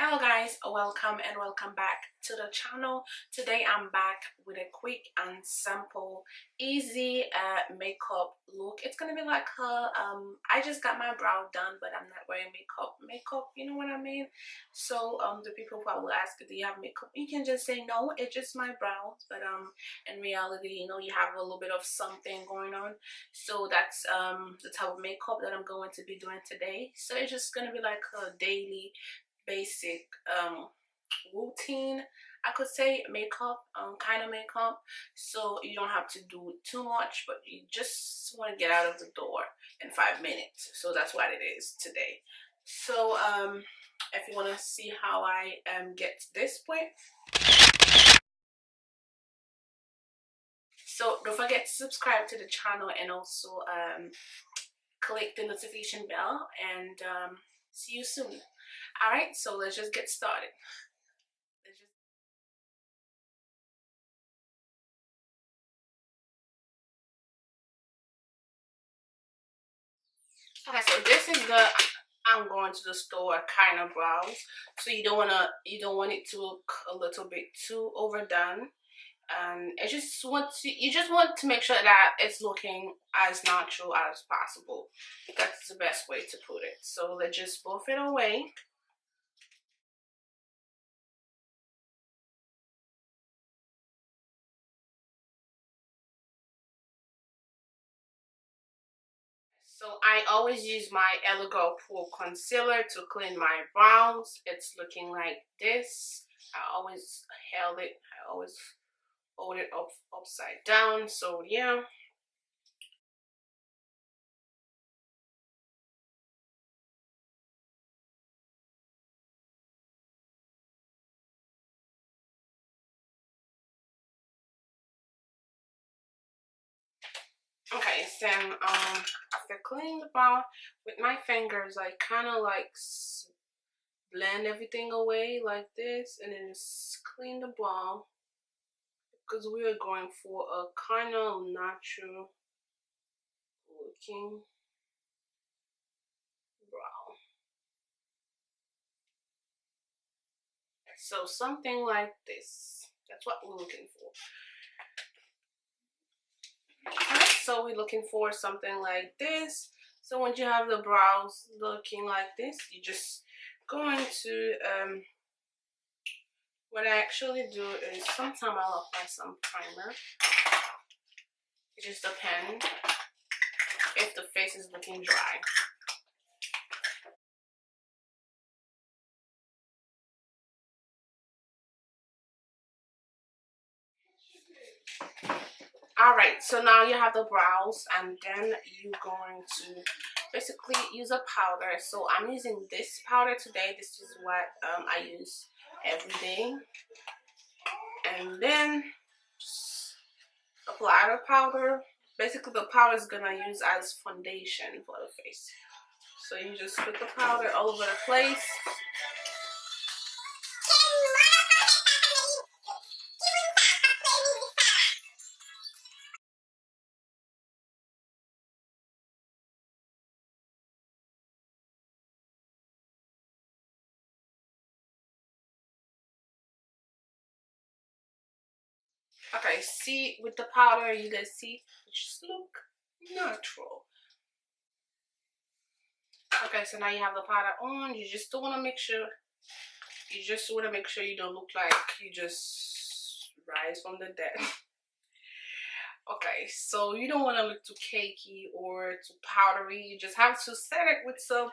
Hello guys, welcome and welcome back to the channel. Today I'm back with a quick and simple easy makeup look. It's gonna be like I just got my brow done, but I'm not wearing makeup, you know what I mean? So the people probably ask, do you have makeup? You can just say no, it's just my brows, but in reality, you know, you have a little bit of something going on. So that's the type of makeup that I'm going to be doing today. So it's just gonna be like a daily basic routine, I could say, makeup, kind of makeup. So you don't have to do too much, but you just want to get out of the door in 5 minutes. So that's what it is today. So if you want to see how I get to this point, so don't forget to subscribe to the channel and also click the notification bell, and see you soon. All right, so let's just get started. Okay, so this is the I'm going to the store kind of brows. So you don't want it to look a little bit too overdone. And I just want to you just want to make sure that it's looking as natural as possible. That's the best way to put it. So let's just buff it away. So I always use my Elegant Pro concealer to clean my brows. It's looking like this. I always held it. I always hold it upside down. So yeah. Okay, so after cleaning the brow with my fingers, I kind of like blend everything away like this, and then just clean the brow because we are going for a kind of natural looking brow. So something like this. That's what we're looking for. Alright, so we're looking for something like this. So once you have the brows looking like this, you just going to what I actually do is sometimes I'll apply some primer. It just depends if the face is looking dry. Alright, so now you have the brows, and then you're going to basically use a powder. So I'm using this powder today. This is what I use every day. And then just apply the powder. Basically the powder is gonna use as foundation for the face. So you just put the powder all over the place. Okay, see, with the powder, you guys see, it just look natural. Okay, so now you have the powder on. You just don't want to make sure, you don't look like you just rise from the dead. Okay, so you don't want to look too cakey or too powdery. You just have to set it with some.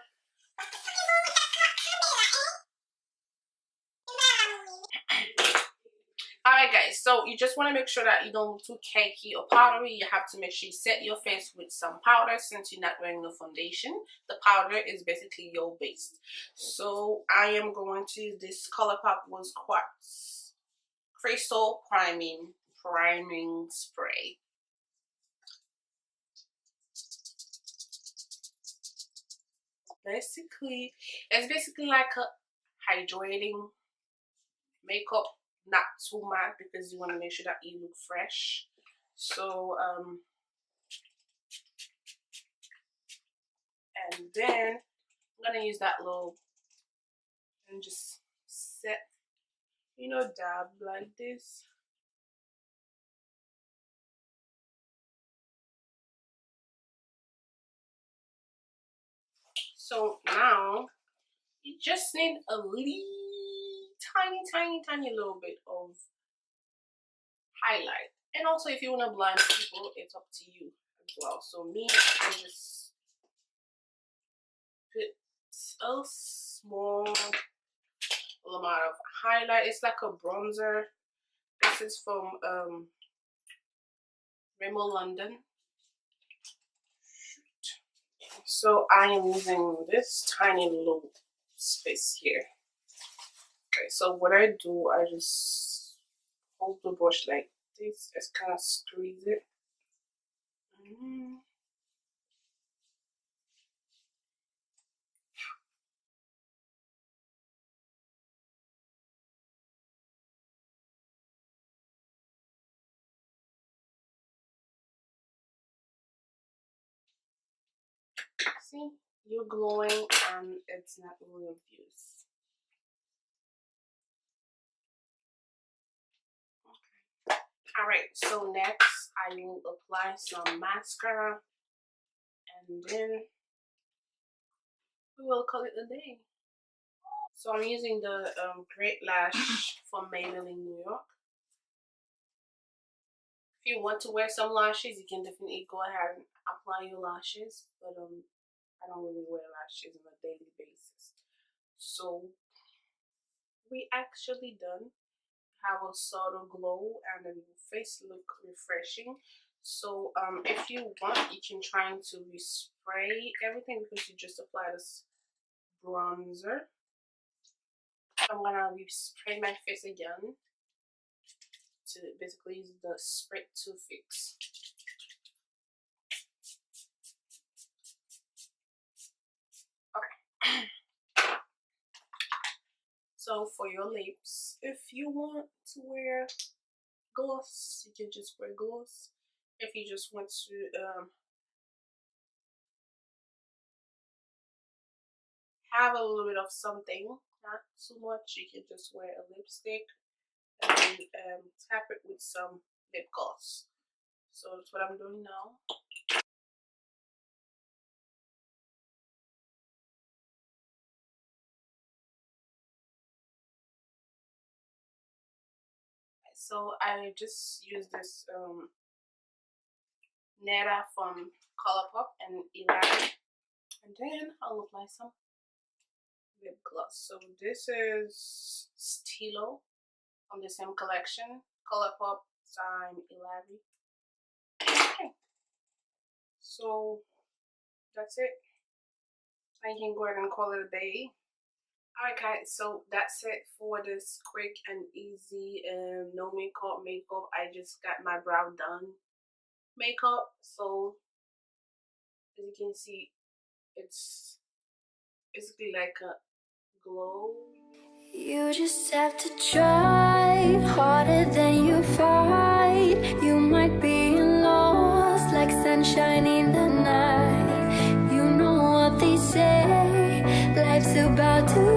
Alright guys, so you just want to make sure that you don't look too cakey or powdery. You have to make sure you set your face with some powder since you're not wearing the foundation. The powder is basically your base. So I am going to use this ColourPop Rose Quartz Crystal Priming Spray. Basically, it's basically like a hydrating makeup, not too matte because you want to make sure that you look fresh. So and then I'm gonna use that little and just set, you know, dab like this. So now you just need a tiny little bit of highlight. And also, if you want to blind people, it's up to you as well. So me, I just put a small amount of highlight. It's like a bronzer. This is from Rimmel London. So I am using this tiny little space here. Okay, so what I do, I just hold the brush like this, just kind of squeeze it. See, you're glowing and it's not really obvious. Alright, so next I will apply some mascara and then we will call it a day. So I'm using the Great Lash from Maybelline New York. If you want to wear some lashes, you can definitely go ahead and apply your lashes, but I don't really wear lashes on a daily basis. So we actually done. Have a subtle glow and then your face look refreshing. So if you want, you can try to respray everything because you just applied this bronzer. I'm gonna respray my face again to basically use the spray to fix. Okay. So for your lips, if you want to wear gloss, you can just wear gloss. If you just want to have a little bit of something, not too much, you can just wear a lipstick and tap it with some lip gloss. So that's what I'm doing now. So I just use this Netta from Colourpop and 11, and then I'll apply some lip gloss. So this is Stilo from the same collection, Colourpop time 11. Okay, so that's it. I can go ahead and call it a day. Okay, so that's it for this quick and easy no makeup. I just got my brow done makeup, so as you can see, it's basically like a glow. You just have to try harder than you fight. You might be lost like sunshine in the night. You know what they say, life's about to